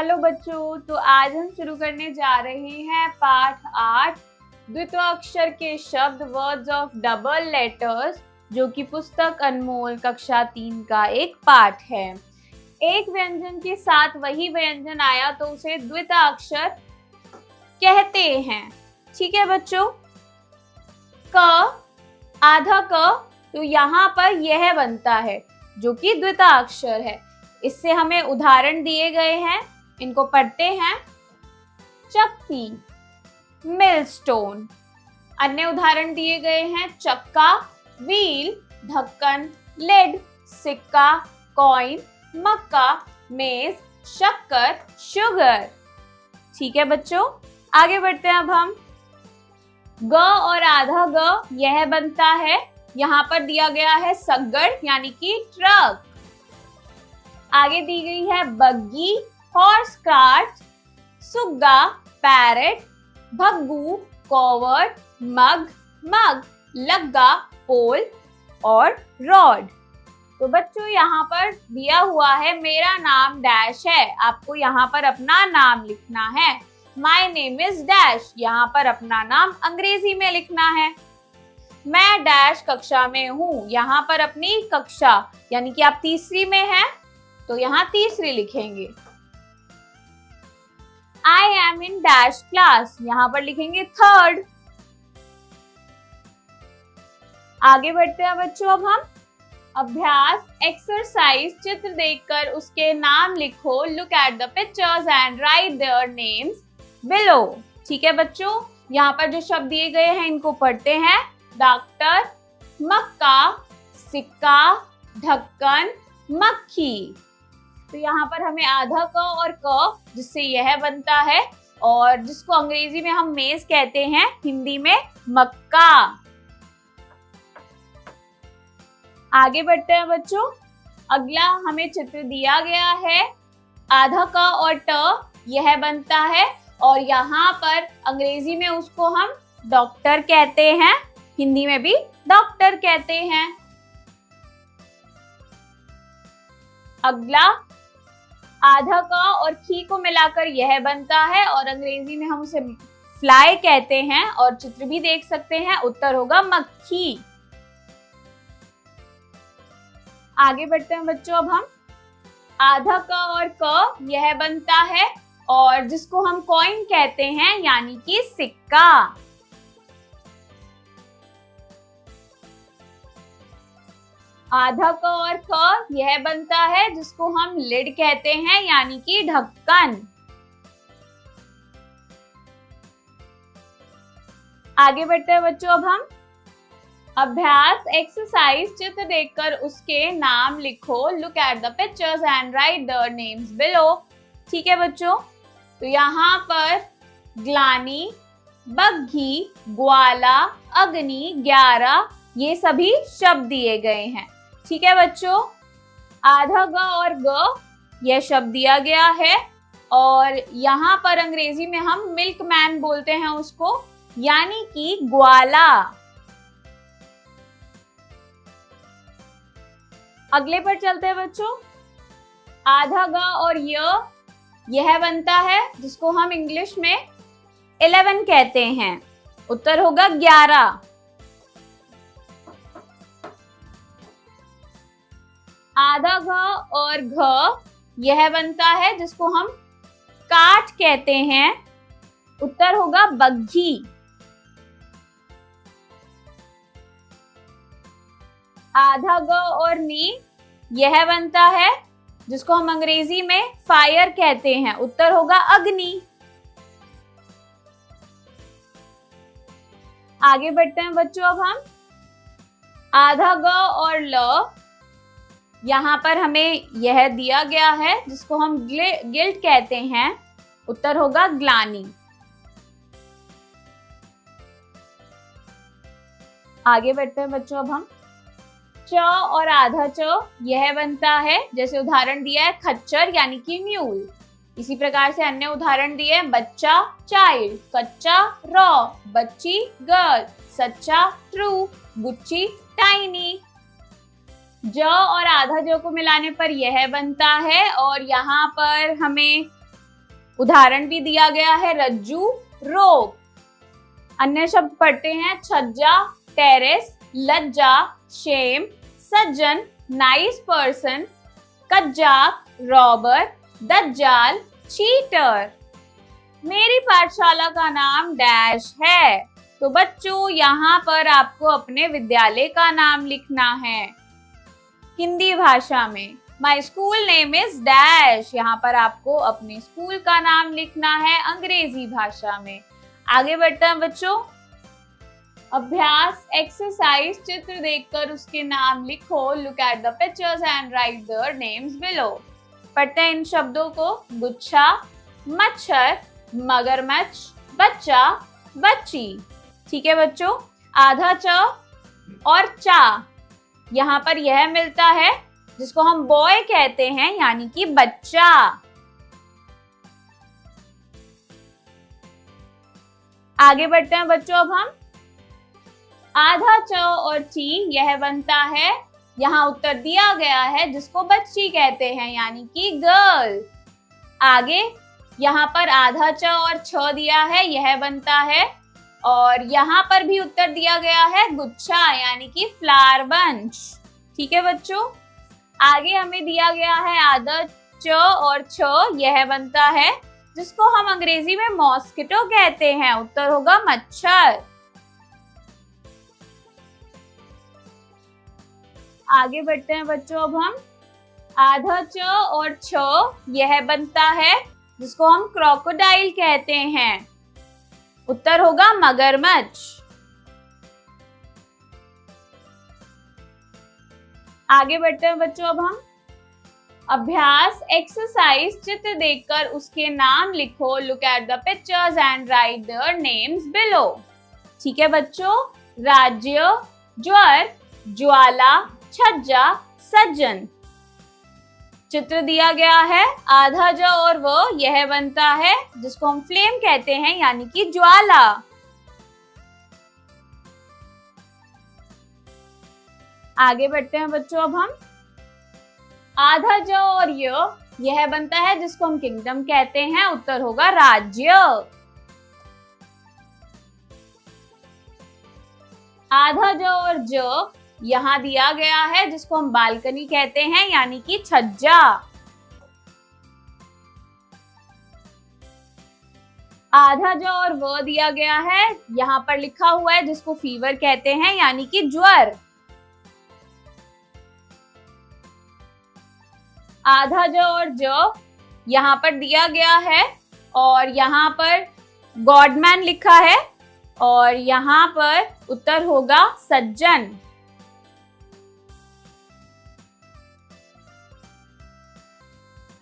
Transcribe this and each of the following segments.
Hello बच्चों, तो आज हम शुरू करने जा रहे हैं पाठ 8 द्वित्वाक्षर के शब्द वर्ड्स ऑफ डबल लेटर्स, जो कि पुस्तक अनमोल कक्षा 3 का एक पाठ है। एक व्यंजन के साथ वही व्यंजन आया तो उसे द्विताक्षर कहते हैं। ठीक है बच्चों। क, आधा क, तो यहाँ पर यह बनता है जो कि द्विताक्षर है। इससे हमें उदाहरण दिए गए हैं, इनको पढ़ते हैं। चक्की, मिलस्टोन। अन्य उदाहरण दिए गए हैं, चक्का, व्हील, ढक्कन, लिड, सिक्का, कॉइन, मक्का, मेज, शक्कर, शुगर। ठीक है बच्चों, आगे बढ़ते हैं। अब हम ग और आधा ग यह बनता है। यहाँ पर दिया गया है सग्गड़ यानी कि ट्रक। आगे दी गई है बग्गी, हॉर्स कार्ट, सुग्गा, पैरेट, भग्गू, कॉवर्ड, मग, लग्गा, पोल और रॉड। तो बच्चों यहाँ पर दिया हुआ है मेरा नाम डैश है। आपको यहाँ पर अपना नाम लिखना है। My name is dash. यहाँ पर अपना नाम अंग्रेजी में लिखना है। मैं डैश कक्षा में हूँ। यहाँ पर अपनी कक्षा यानी कि आप तीसरी में हैं तो यहाँ तीसरी लिखेंगे। I am in dash class, यहाँ पर लिखेंगे थर्ड। आगे बढ़ते हैं बच्चों। अब हम अभ्यास एक्सरसाइज, चित्र देखकर उसके नाम लिखो। Look at the pictures and right their names below. ठीक है बच्चों, यहाँ पर जो शब्द दिए गए हैं इनको पढ़ते हैं। डॉक्टर, मक्का, सिक्का, ढक्कन, मक्खी। तो यहाँ पर हमें आधा क और क, जिससे यह बनता है और जिसको अंग्रेजी में हम मेज कहते हैं, हिंदी में मक्का। आगे बढ़ते हैं बच्चों। अगला हमें चित्र दिया गया है। आधा क और ट यह बनता है और यहाँ पर अंग्रेजी में उसको हम डॉक्टर कहते हैं, हिंदी में भी डॉक्टर कहते हैं। अगला आधा क और खी को मिलाकर यह बनता है और अंग्रेजी में हम उसे फ्लाई कहते हैं और चित्र भी देख सकते हैं। उत्तर होगा मक्खी। आगे बढ़ते हैं बच्चों। अब हम आधा क और क यह बनता है और जिसको हम कॉइन कहते हैं यानी कि सिक्का। आधा क और ख यह बनता है जिसको हम लिड कहते हैं यानी कि ढक्कन। आगे बढ़ते हैं बच्चों। अब हम अभ्यास एक्सरसाइज, चित्र देखकर उसके नाम लिखो। Look at the pictures and right their names below. ठीक है बच्चों, तो यहाँ पर ग्लानी, बग्घी, ग्वाला, अग्नि, 11 ये सभी शब्द दिए गए हैं। ठीक है बच्चों, आधा ग और ग यह शब्द दिया गया है और यहाँ पर अंग्रेजी में हम मिल्कमैन बोलते हैं उसको, यानी कि ग्वाला। अगले पर चलते हैं बच्चों। आधा ग और यह बनता है जिसको हम इंग्लिश में 11 कहते हैं। उत्तर होगा 11। आधा घ और घ यह बनता है जिसको हम काठ कहते हैं। उत्तर होगा बग्घी। आधा ग और नी यह बनता है जिसको हम अंग्रेजी में फायर कहते हैं। उत्तर होगा अग्नि। आगे बढ़ते हैं बच्चों। अब हम आधा ग और ल यहाँ पर हमें यह दिया गया है जिसको हम गिल्ट कहते हैं। उत्तर होगा ग्लानी। आगे बढ़ते हैं बच्चों। अब हम च और आधा च यह बनता है, जैसे उदाहरण दिया है खच्चर यानी कि म्यूल। इसी प्रकार से अन्य उदाहरण दिए हैं बच्चा चाइल्ड, कच्चा रॉ, बच्ची गर्ल, सच्चा ट्रू, गुच्ची टाइनी। ज और आधा ज को मिलाने पर यह बनता है और यहाँ पर हमें उदाहरण भी दिया गया है रज्जू, रोप। अन्य शब्द पढ़ते हैं छज्जा, टेरेस, लज्जा, शेम, सज्जन, नाइस पर्सन, कज्जाक, रॉबर, दज्जाल, चीटर। मेरी पाठशाला का नाम डैश है। तो बच्चों यहाँ पर आपको अपने विद्यालय का नाम लिखना है हिंदी भाषा में। My school name is dash. यहाँ पर आपको अपने स्कूल का नाम लिखना है अंग्रेजी भाषा में। आगे बढ़ते हैं बच्चों। अभ्यास एक्सरसाइज, चित्र देखकर उसके नाम लिखो। Look at the pictures and right their names below. पढ़ते हैं इन शब्दों को। गुच्छा, मच्छर, मगरमच्छ, बच्चा, बच्ची। ठीक है बच्चों। आधा च और चा, यहाँ पर यह मिलता है जिसको हम बॉय कहते हैं, यानी कि बच्चा। आगे बढ़ते हैं बच्चों। अब हम आधा च और ची, यह बनता है, यहाँ उत्तर दिया गया है जिसको बच्ची कहते हैं, यानी कि गर्ल। आगे यहाँ पर आधा च और छ दिया है, यह बनता है, और यहाँ पर भी उत्तर दिया गया है गुच्छा, यानी कि फ्लावर बंच। ठीक है बच्चों। आगे हमें दिया गया है आधा च और छ, यह बनता है जिसको हम अंग्रेजी में मॉस्किटो कहते हैं। उत्तर होगा मच्छर। आगे बढ़ते हैं बच्चों। अब हम आधा च और छ, यह बनता है जिसको हम क्रोकोडाइल कहते हैं। उत्तर होगा मगरमच्छ। आगे बढ़ते हैं बच्चों। अब हम अभ्यास एक्सरसाइज, चित्र देखकर उसके नाम लिखो। Look at the pictures and right their names below. ठीक है बच्चों। राज्य, ज्वर, ज्वाला, छज्जा, सज्जन। चित्र दिया गया है आधा ज और वो, यह बनता है जिसको हम फ्लेम कहते हैं, यानी कि ज्वाला। आगे बढ़ते हैं बच्चों। अब हम आधा ज और यह बनता है जिसको हम किंगडम कहते हैं। उत्तर होगा राज्य। आधा ज और ज यहाँ दिया गया है जिसको हम बालकनी कहते हैं, यानी कि छज्जा। आधा ज और वो दिया गया है, यहाँ पर लिखा हुआ है जिसको फीवर कहते हैं, यानी कि ज्वर। आधा ज और ज यहाँ पर दिया गया है, और यहाँ पर गॉडमैन लिखा है, और यहाँ पर उत्तर होगा सज्जन।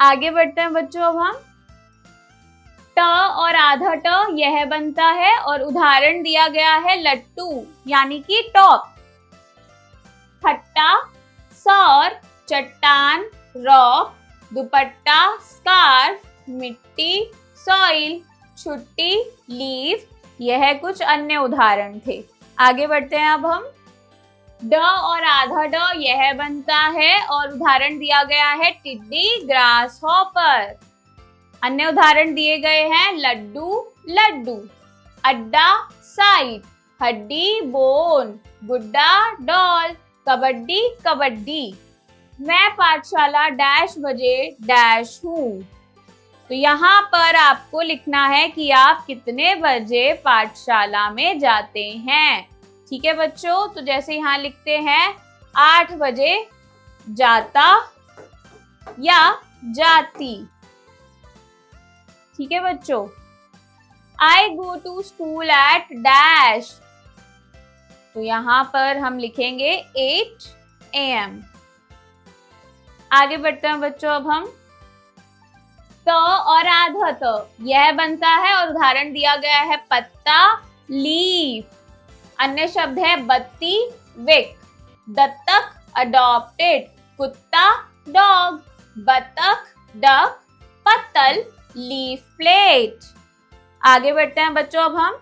आगे बढ़ते हैं बच्चों। अब हम ट और आधा ट, यह बनता है, और उदाहरण दिया गया है लट्टू, यानी कि टॉप। खट्टा, सौर, चट्टान, रॉक, दुपट्टा, स्कार्फ, मिट्टी, सॉइल, छुट्टी, लीफ। यह कुछ अन्य उदाहरण थे। आगे बढ़ते हैं। अब हम ड और आधा ड, यह बनता है, और उदाहरण दिया गया है टिड्डी, ग्रास हॉपर। अन्य उदाहरण दिए गए हैं लड्डू, लड्डू, अड्डा, साइट, हड्डी, बोन, गुड्डा, डॉल, कबड्डी, कबड्डी। मैं पाठशाला डैश बजे डैश हूँ। तो यहाँ पर आपको लिखना है कि आप कितने बजे पाठशाला में जाते हैं। ठीक है बच्चों। तो जैसे यहाँ लिखते हैं 8 बजे जाता या जाती। ठीक है बच्चों। I go to school at dash। तो यहाँ पर हम लिखेंगे 8 AM। आगे बढ़ते हैं बच्चों। अब हम त और आधा त, यह बनता है, और उदाहरण दिया गया है पत्ता, लीफ। अन्य शब्द है बत्ती, विक, दत्तक, अडॉप्टेड, कुत्ता, डॉग, बतख, डक, पत्तल, लीफ प्लेट। आगे बढ़ते हैं बच्चों। अब हम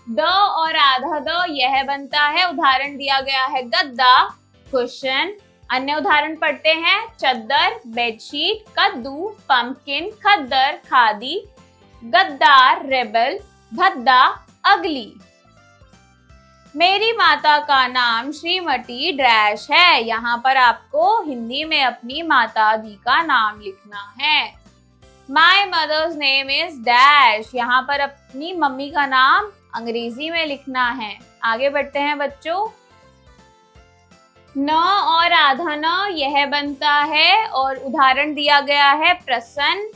द और आधा द, यह बनता है, उदाहरण दिया गया है गद्दा, कुशन, अन्य उदाहरण पढ़ते हैं। चद्दर, बेडशीट, कद्दू, पंपकिन, खद्दर, खादी, गद्दार, रेबल, भद्दा, अगली। मेरी माता का नाम श्रीमती डैश है। यहाँ पर आपको हिंदी में अपनी माता जी का नाम लिखना है। My mother's name is dash. यहाँ पर अपनी मम्मी का नाम अंग्रेजी में लिखना है। आगे बढ़ते हैं बच्चों। न और आधा न यह बनता है और उदाहरण दिया गया है प्रसन्न,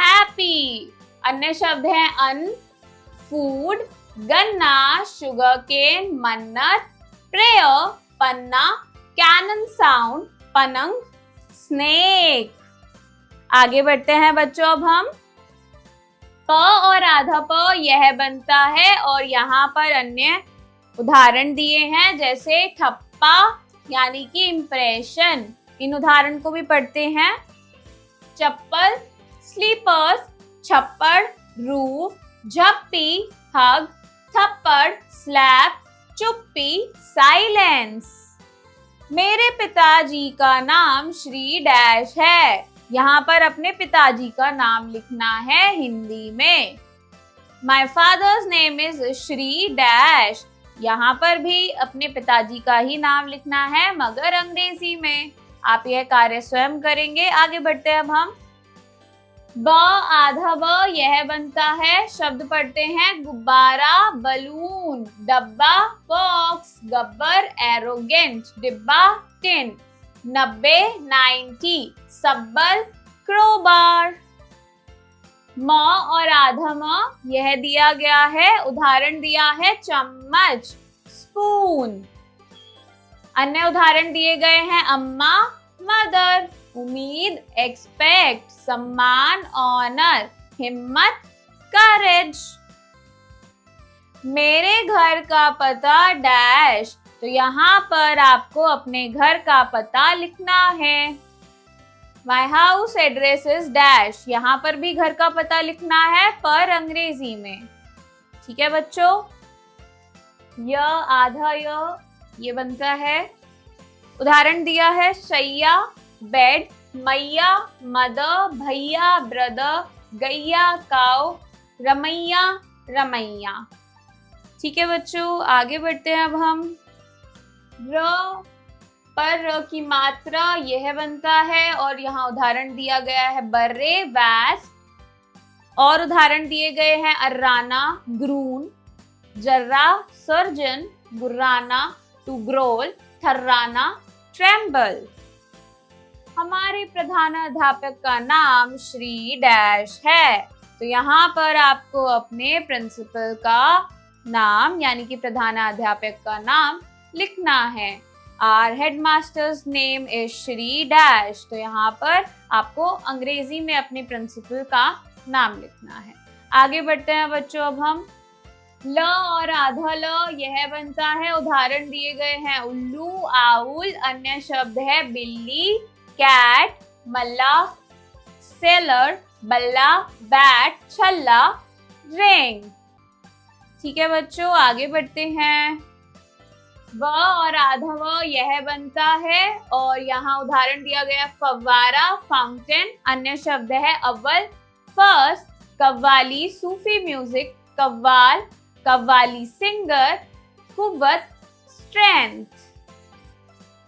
हैप्पी। अन्य शब्द हैं अन्न, फूड, गन्ना, शुगरकेन, मन्नत, प्रेयर, पन्ना, कैनन साउंड, पनंग, स्नेक। आगे बढ़ते हैं बच्चों। अब हम प और आधा प यह बनता है और यहाँ पर अन्य उदाहरण दिए हैं जैसे ठप्पा यानी कि इम्प्रेशन। इन उदाहरण को भी पढ़ते हैं। चप्पल, स्लीपर्स, छप्पड़, रूफ, झप्पी, हग, थप्पड़, स्लैप, चुप्पी, साइलेंस। मेरे पिताजी का नाम श्री डैश है। यहाँ पर अपने पिताजी का नाम लिखना है हिंदी में। My father's name is Shri dash. यहाँ पर भी अपने पिताजी का ही नाम लिखना है मगर अंग्रेजी में। आप यह कार्य स्वयं करेंगे। आगे बढ़ते हैं अब हम। ब आधा ब यह बनता है। शब्द पढ़ते हैं। गुब्बारा, बलून, डब्बा, बॉक्स, गब्बर, एरोगेंट, डिब्बा, टिन, 90, 90, सब्बल, क्रोबार। म और आधा म यह दिया गया है। उदाहरण दिया है चम्मच, स्पून। अन्य उदाहरण दिए गए हैं अम्मा, मदर, उम्मीद, एक्सपेक्ट, सम्मान, ऑनर, हिम्मत, करेज। मेरे घर का पता डैश। तो यहाँ पर आपको अपने घर का पता लिखना है। My house address is dash। यहाँ पर भी घर का पता लिखना है पर अंग्रेजी में। ठीक है बच्चों। य आधा ये बनता है। उदाहरण दिया है शैया, बेड, मैया, मदर, भैया, ब्रदर, गैया, काऊ, रमैया, रमैया। ठीक है बच्चों। आगे बढ़ते हैं अब हम। र पर र की मात्रा यह बनता है और यहाँ उदाहरण दिया गया है बर्रे, वैस। और उदाहरण दिए गए हैं अर्राना, ग्रून, जर्रा, सर्जन, गुर्राना, टू ग्रोल, थर्राना, ट्रेम्बल। हमारे प्रधानाध्यापक का नाम श्री डैश है। तो यहाँ पर आपको अपने प्रिंसिपल का नाम यानी कि प्रधानाध्यापक का नाम लिखना है। Our headmaster's name is Shri dash. तो यहाँ पर आपको अंग्रेजी में अपने प्रिंसिपल का नाम लिखना है। आगे बढ़ते हैं बच्चों। अब हम ल और आधा ल यह बनता है। उदाहरण दिए गए हैं उल्लू, आउल। अन्य शब्द है बिल्ली, कैट, मल्ला, सेलर, बल्ला, बैट, छल्ला, रिंग। ठीक है बच्चों। आगे बढ़ते हैं। व और आधा व यह बनता है और यहाँ उदाहरण दिया गया फव्वारा, फाउंटेन। अन्य शब्द है अव्वल, फर्स्ट, कव्वाली, सूफी म्यूजिक, कव्वाल, कव्वाली सिंगर, कुव्वत, स्ट्रेंथ।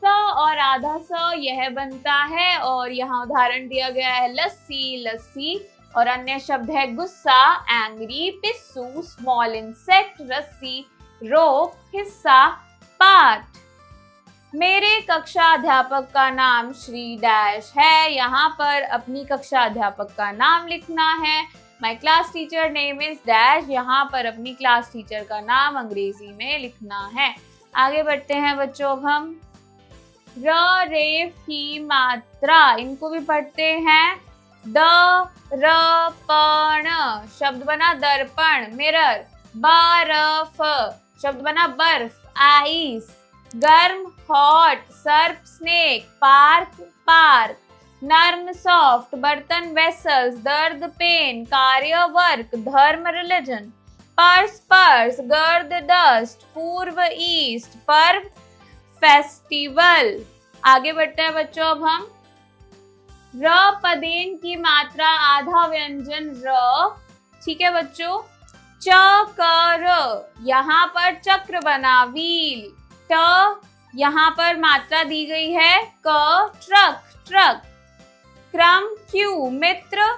स और आधा स यह बनता है और यहाँ उदाहरण दिया गया है लस्सी, लस्सी। और अन्य शब्द है गुस्सा, एंग्री, पिस्सू, स्मॉल इंसेक्ट, रस्सी, रोप, हिस्सा, पाठ। मेरे कक्षा अध्यापक का नाम श्री डैश है। यहाँ पर अपनी कक्षा अध्यापक का नाम लिखना है। My class teacher name is dash. यहाँ पर अपनी क्लास टीचर का नाम अंग्रेजी में लिखना है। आगे बढ़ते हैं बच्चों। हम र रेफ की मात्रा इनको भी पढ़ते हैं। द र पण शब्द बना दर्पण, मिरर। बर्फ शब्द बना बर्फ, आइस। गर्म, हॉट, सर्प, स्नेक, पार्क, पार्क। नर्म, सॉफ्ट, बर्तन, वेसल्स। दर्द, पेन, कार्य, वर्क, धर्म, रिलीजन। Purse, purse. गर्द, डस्ट। पूर्व, ईस्ट। पर्व, फेस्टिवल। आगे बढ़ते हैं बच्चों अब हम। र पदेन की मात्रा आधा व्यंजन र, ठीक है बच्चों। च क र, यहाँ पर चक्र बना व्हील। ट यहाँ पर मात्रा दी गई है क, ट्रक ट्रक। क्रम क्यू, मित्र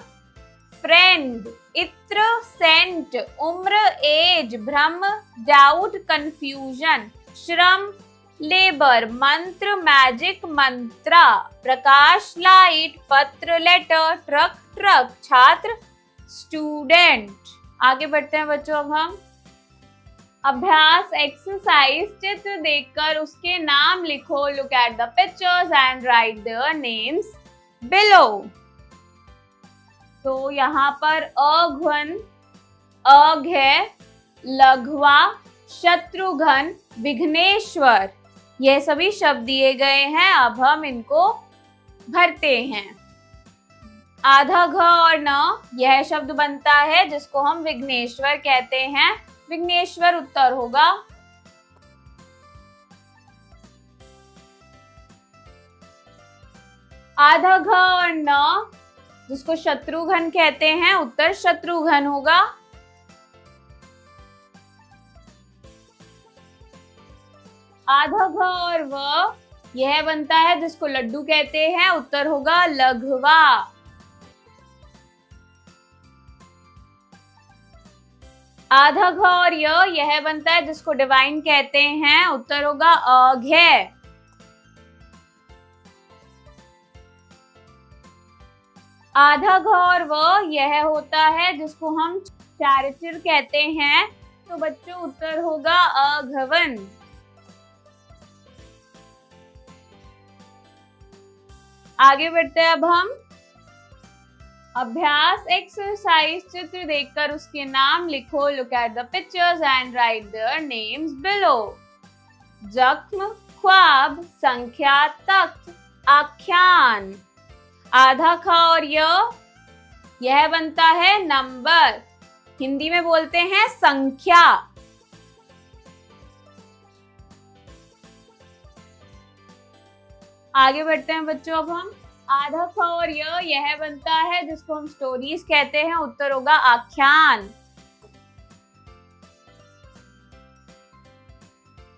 फ्रेंड। इत्र सेंट, उम्र एज, भ्रम डाउट कंफ्यूजन। श्रम लेबर, मंत्र मैजिक मंत्रा। प्रकाश लाइट, पत्र लेटर, ट्रक ट्रक। छात्र स्टूडेंट। आगे बढ़ते हैं बच्चों अब हम। अभ्यास एक्सरसाइज, चित्र देखकर उसके नाम लिखो। Look at the pictures and right their names below. तो यहाँ पर अघन, अघ है, लघवा, शत्रुघ्न, विघ्नेश्वर, ये सभी शब्द दिए गए हैं। अब हम इनको भरते हैं। आधा घ और न, यह शब्द बनता है जिसको हम विघ्नेश्वर कहते हैं। विघ्नेश्वर उत्तर होगा। आधा घ और न, जिसको शत्रुघ्न कहते हैं, उत्तर शत्रुघ्न होगा। आधा घ और व, यह बनता है जिसको लड्डू कहते हैं, उत्तर होगा लघवा। आधा घ और य, यह बनता है जिसको डिवाइन कहते हैं, उत्तर होगा अघ। आधा घ और व, यह होता है जिसको हम चैरिटर कहते हैं, तो बच्चों उत्तर होगा अघवन। आगे बढ़ते हैं अब हम। अभ्यास एक्सरसाइज, चित्र देखकर उसके नाम लिखो। Look at the pictures and right their names below. जख्म, ख्वाब, संख्या, तख्त, आख्यान। आधा ख और य, यह बनता है नंबर, हिंदी में बोलते हैं संख्या। आगे बढ़ते हैं बच्चों अब हम। आधा ख और य, यह बनता है जिसको हम स्टोरीज कहते हैं, उत्तर होगा आख्यान।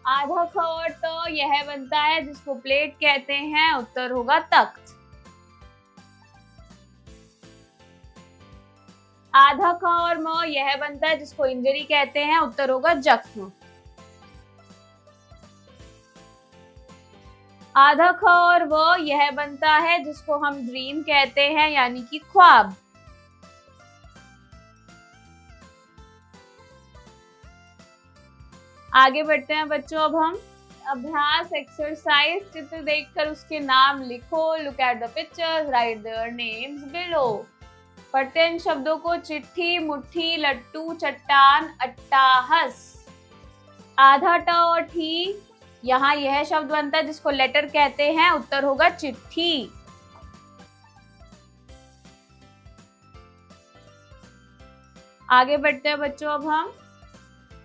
आधा ख और त, यह बनता है जिसको प्लेट कहते हैं, उत्तर होगा तख्त। आधा ख और म, यह बनता है जिसको इंजरी कहते हैं, उत्तर होगा जख्म। आधा ख और व, यह बनता है जिसको हम ड्रीम कहते हैं, यानी कि ख्वाब। आगे बढ़ते हैं बच्चों अब हम। अभ्यास एक्सरसाइज, चित्र देखकर उसके नाम लिखो। Look at the pictures, right their names below. पढ़ते हैं इन शब्दों को। चिट्ठी, मुट्ठी, लट्टू, चट्टान, अट्टाहस। आधा ट और ठी, यहाँ यह शब्द बनता है जिसको लेटर कहते हैं, उत्तर होगा चिट्ठी। आगे बढ़ते हैं बच्चों अब हम।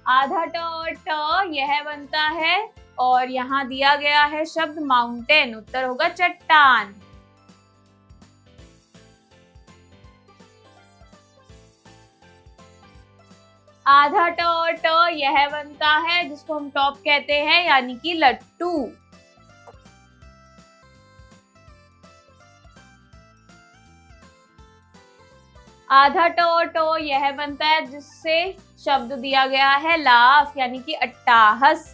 आधा ट और ट, यह बनता है और यहाँ दिया गया है शब्द माउंटेन, उत्तर होगा चट्टान। आधा ट और ट, यह बनता है जिसको हम टॉप कहते हैं, यानी कि लट्टू। आधा ट और ट, यह बनता है जिससे शब्द दिया गया है लाफ, यानी कि अट्टाहस।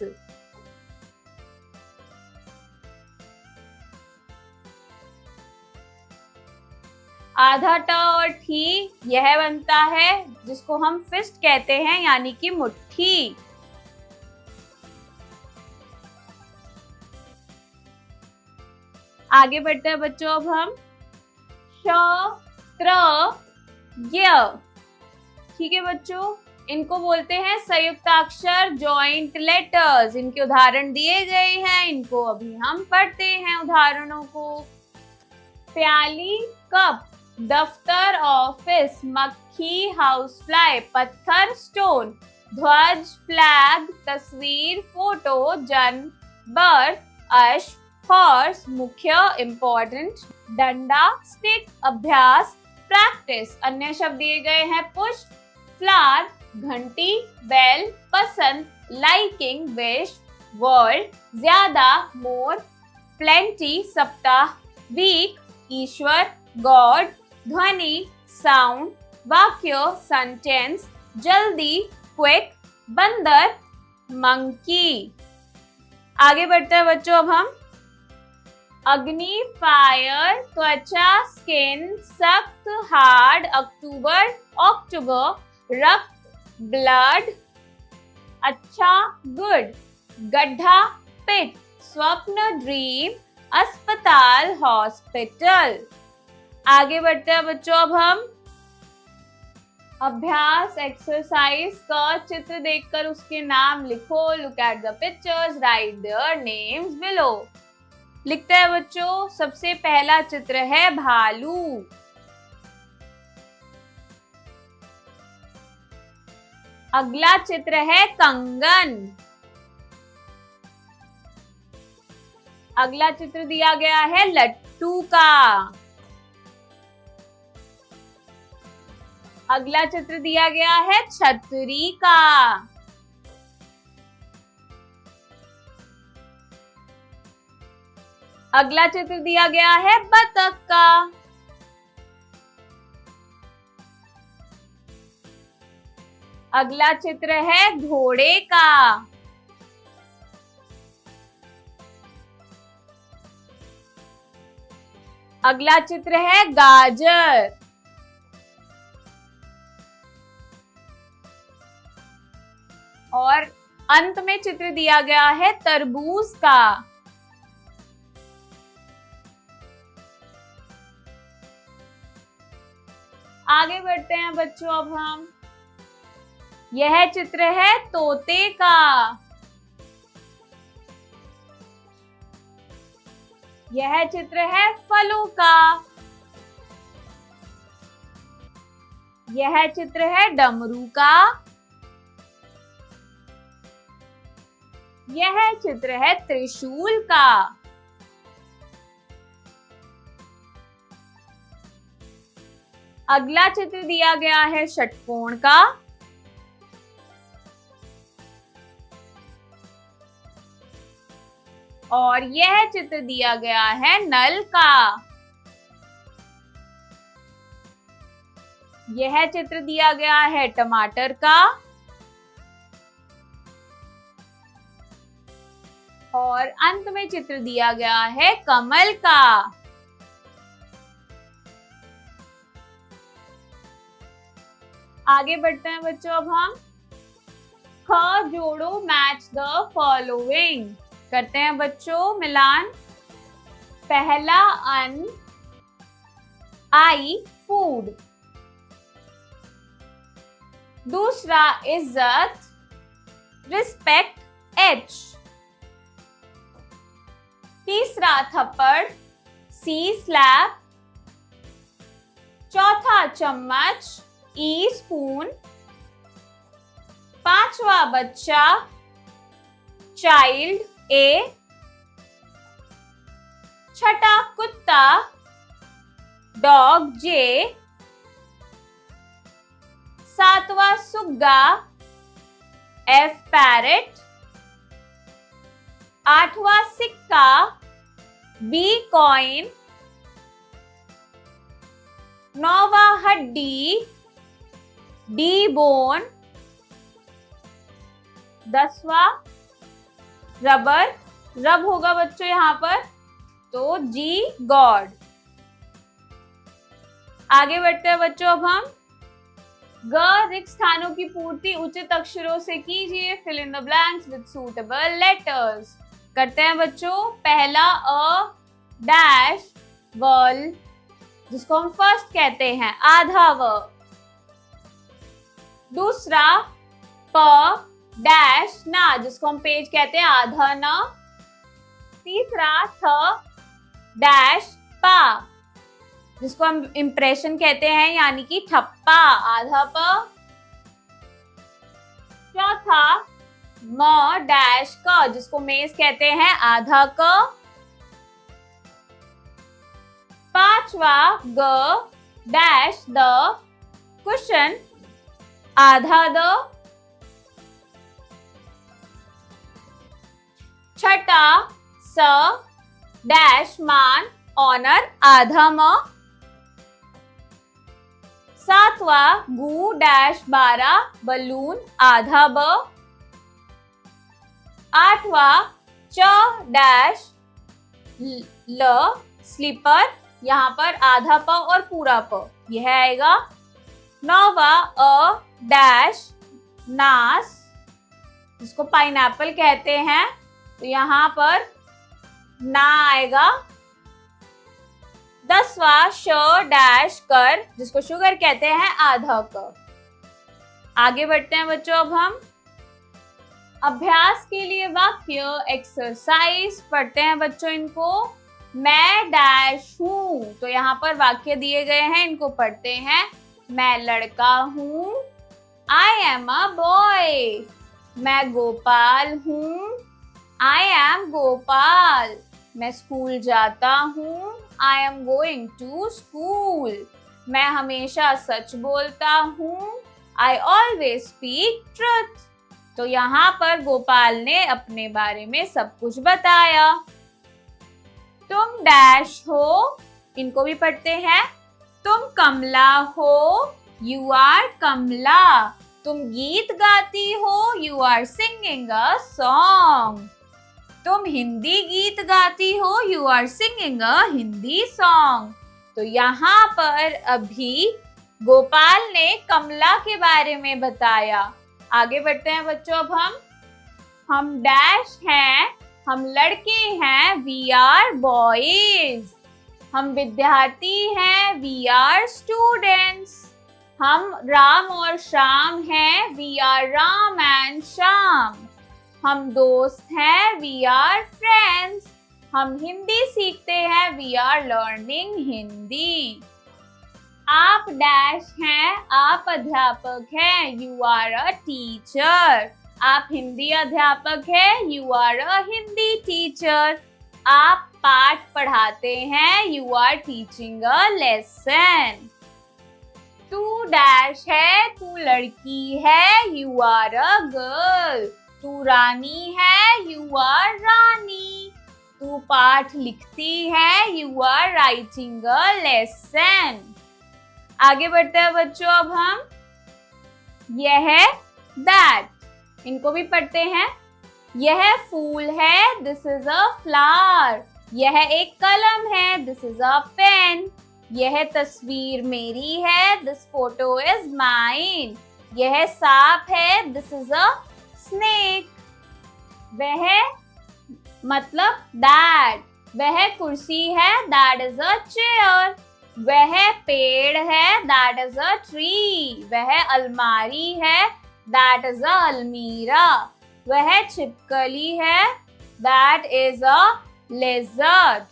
आधा ट और ठी, यह बनता है जिसको हम फिस्ट कहते हैं, यानी कि मुट्ठी। आगे बढ़ते हैं बच्चों अब हम। श, त्र, य, ठीक है बच्चों, इनको बोलते हैं संयुक्ताक्षर, जॉइंट लेटर्स। इनके उदाहरण दिए गए हैं, इनको अभी हम पढ़ते हैं उदाहरणों को। प्याली, कप, दफ्तर, ऑफिस, मक्खी, हाउस फ्लाई, पत्थर, स्टोन, ध्वज, फ्लैग, तस्वीर, फोटो, जन्म, बर्थ, अश्व, हॉर्स मुख्य इम्पोर्टेंट, डंडा स्टिक अभ्यास प्रैक्टिस, अन्य शब्द दिए गए हैं पुष्प, फ्लावर घंटी, बेल पसंद, लाइकिंग विश, वर्ल्ड ज्यादा मोर, प्लेंटी सप्ताह, वीक ईश्वर, गॉड ध्वनि साउंड, वाक्य सेंटेंस, जल्दी क्विक, बंदर मंकी। आगे बढ़ते हैं बच्चों अब हम। अग्नि फायर, त्वचा स्किन, सख्त हार्ड, अक्टूबर अक्टूबर, रक्त ब्लड, अच्छा गुड, गड्ढा पिट, स्वप्न ड्रीम, अस्पताल हॉस्पिटल। आगे बढ़ते हैं बच्चों अब हम। अभ्यास एक्सरसाइज का चित्र देखकर उसके नाम लिखो। Look at the pictures, right their names below. लिखते हैं बच्चों, सबसे पहला चित्र है भालू। अगला चित्र है कंगन। अगला चित्र दिया गया है लट्टू का। अगला चित्र दिया गया है छतरी का। अगला चित्र दिया गया है बतख का। अगला चित्र है घोड़े का। अगला चित्र है गाजर। और अंत में चित्र दिया गया है तरबूज का। आगे बढ़ते हैं बच्चों अब हम। यह चित्र है तोते का। यह चित्र है फलों का। यह चित्र है डमरू का। यह चित्र है त्रिशूल का। अगला चित्र दिया गया है षटकोण का। और यह चित्र दिया गया है नल का। यह चित्र दिया गया है टमाटर का। और अंत में चित्र दिया गया है कमल का। आगे बढ़ते हैं बच्चों अब हम। ख जोड़ो मैच द फॉलोइंग करते हैं बच्चों मिलान। पहला अन्न, आई फूड। दूसरा इज्जत, रिस्पेक्ट, एच। तीसरा थप्पड़, सी स्लैप। चौथा चम्मच, ई स्पून। पांचवा बच्चा, चाइल्ड, ए। छठा कुत्ता, डॉग, जे। सातवां सुग्गा, एफ पैरेट। आठवां सिक्का, बी कॉइन। नौवां हड्डी, डी बोन। 10वां रबर, रब होगा बच्चों यहाँ पर, तो जी गॉड। आगे बढ़ते हैं बच्चों अब हम। ग रिक्त स्थानों की पूर्ति उचित अक्षरों से कीजिए। Fill in the blanks with suitable letters करते हैं बच्चों। पहला अ डैश वर्ल, जिसको हम फर्स्ट कहते हैं, आधा व। दूसरा प डैश ना, जिसको हम पेज कहते हैं, आधा न। तीसरा थ डैश पा, जिसको हम इंप्रेशन कहते हैं, यानी कि ठप्पा, आधा प। चौथा म डैश क, जिसको मेज कहते हैं, आधा क। पांचवा ग डैश द कुशन आधा द। छठा स डैश मान ऑनर आधा म। सातवा गु डैश 12 बलून आधा ब। आठवा च डैश ल स्लीपर, यहाँ पर आधा प और पूरा प, यह आएगा। नौवा अ डैश नास, जिसको पाइनएप्पल कहते हैं, तो यहाँ पर ना आएगा। 10वां श डैश कर, जिसको शुगर कहते हैं, आधा क। आगे बढ़ते हैं बच्चों, अब हम अभ्यास के लिए वाक्य एक्सरसाइज पढ़ते हैं बच्चों इनको। मैं डैश हूँ, तो यहाँ पर वाक्य दिए गए हैं, इनको पढ़ते हैं। मैं लड़का हूँ, आई एम अ बॉय। मैं गोपाल हूँ, आई एम गोपाल। मैं स्कूल जाता हूँ, I am going to school. मैं हमेशा सच बोलता हूँ, आई ऑलवेज स्पीक ट्रुथ। तो यहाँ पर गोपाल ने अपने बारे में सब कुछ बताया। तुम डैश हो, इनको भी पढ़ते हैं। तुम कमला हो, यू आर कमला। तुम गीत गाती हो, you are singing a song. तुम हिंदी गीत गाती हो, you are singing a Hindi song. तो यहाँ पर अभी गोपाल ने कमला के बारे में बताया। आगे बढ़ते हैं बच्चों, अब हम डैश हैं, हम लड़के हैं, वी आर बॉयज। हम विद्यार्थी हैं, वी आर स्टूडेंट्स। हम राम और श्याम हैं, we are Ram and Shyam. हम दोस्त हैं, वी आर फ्रेंड्स। हम हिंदी सीखते हैं, वी आर लर्निंग हिंदी। आप डैश हैं, आप अध्यापक हैं, यू आर अ टीचर। आप हिंदी अध्यापक हैं, you are a Hindi teacher. आप पाठ पढ़ाते हैं, you are teaching a lesson. तू डैश है, तू लड़की है, यू आर अ गर्ल। तू रानी है, यू आर रानी। तू पाठ लिखती है, you are writing a lesson. आगे बढ़ते हैं बच्चों, अब हम यह दैट, इनको भी पढ़ते हैं। यह फूल है, दिस इज अ फ्लावर। यह एक कलम है, दिस इज अ पेन। यह तस्वीर मेरी है, दिस फोटो इज माइन। यह सांप है, दिस इज अ स्नेक। वह मतलब दैट। वह कुर्सी है, दैट इज अ चेयर। वह पेड़ है, दैट इज अ ट्री। वह अलमारी है, दैट इज अ अलमीरा। वह छिपकली है, दैट इज अ लेजर्ड।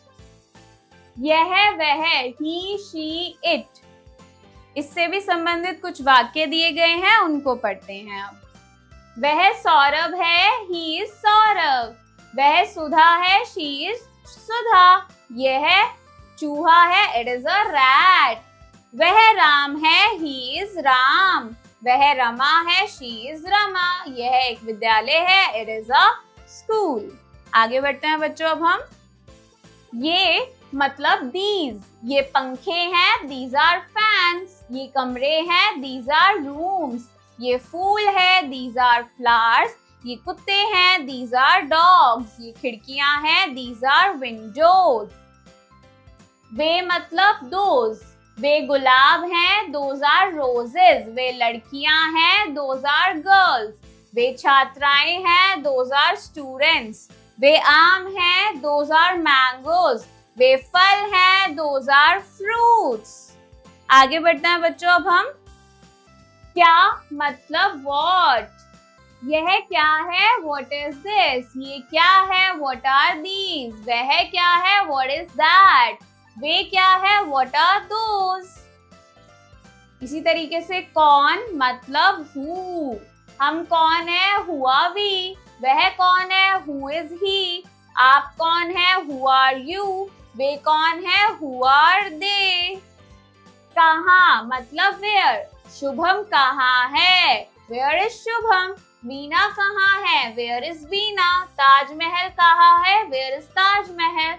यह वह, ही शी इट। इससे भी संबंधित कुछ वाक्य दिए गए हैं, उनको पढ़ते हैं अब। वह सौरभ है, ही इज सौरभ। वह सुधा है, शी इज सुधा। यह चूहा है, इट इज अ रैट। वह राम है, ही इज राम। वह रमा है, शी इज रमा। यह एक विद्यालय है, इट इज अ स्कूल। आगे बढ़ते हैं बच्चों, अब हम ये मतलब दीज। ये पंखे हैं, दीज आर फैंस। ये कमरे हैं, दीज आर रूम्स। ये फूल है, दीज आर फ्लावर्स। ये कुत्ते हैं, दीज आर डॉग्स। ये खिड़कियां हैं, दीज आर विंडोज। वे मतलब दोज। वे गुलाब हैं, दोज आर रोजेस। वे लड़कियां हैं, दोज आर गर्ल्स। वे छात्राएं हैं, दोज आर स्टूडेंट्स। वे आम हैं, दोज आर मैंगोज। वे फल हैं, दोज आर फ्रूट्स। आगे बढ़ते हैं बच्चों, अब हम क्या मतलब व्हाट। यह क्या है, व्हाट इज दिस। ये क्या है, व्हाट आर दीज। वह क्या है, व्हाट इज दैट। वे क्या है, व्हाट आर दोज। इसी तरीके से कौन मतलब हु। हम कौन है, हु आर वी। वह कौन है, हु इज ही। आप कौन है, हु आर यू। वे कौन है? Who are they? कहाँ मतलब वेयर। शुभम कहाँ है? Where is Shubham. वीना कहाँ है? Where is Veena. ताजमहल कहाँ है? Where is Taj Mahal.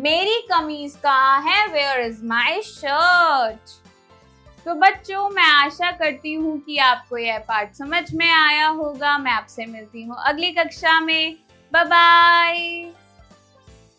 मेरी कमीज कहाँ है? Where is my shirt. तो बच्चों, मैं आशा करती हूँ कि आपको यह पाठ समझ में आया होगा। मैं आपसे मिलती हूँ अगली कक्षा में। Bye bye.